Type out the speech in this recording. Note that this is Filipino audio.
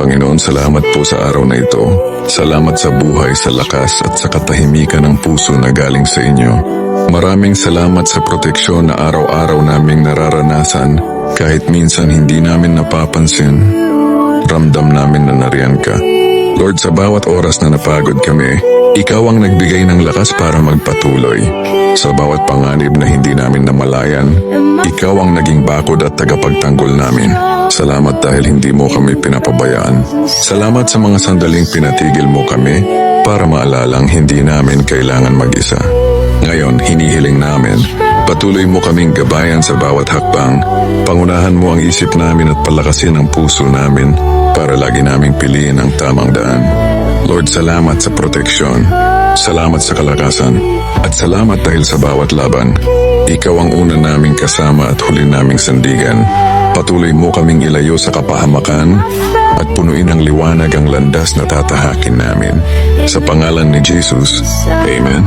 Panginoon, salamat po sa araw na ito. Salamat sa buhay, sa lakas at sa katahimikan ng puso na galing sa inyo. Maraming salamat sa proteksyon na araw-araw naming nararanasan kahit minsan hindi namin napapansin. Ramdam namin na nariyan ka. Lord, sa bawat oras na napagod kami, Ikaw ang nagbigay ng lakas para magpatuloy. Sa bawat panganib na hindi namin namalayan, Ikaw ang naging bakod at tagapagtanggol namin. Salamat dahil hindi mo kami pinapabayaan. Salamat sa mga sandaling pinatigil mo kami para maalalang hindi namin kailangan mag-isa. Ngayon, hinihiling namin, patuloy mo kaming gabayan sa bawat hakbang. Pangunahan mo ang isip namin at palakasin ang puso namin para lagi naming piliin ang tamang daan. Lord, salamat sa proteksyon, salamat sa kalakasan, at salamat dahil sa bawat laban. Ikaw ang una naming kasama at huli naming sandigan. Patuloy mo kaming ilayo sa kapahamakan at punuin ng liwanag ang landas na tatahakin namin. Sa pangalan ni Jesus, Amen.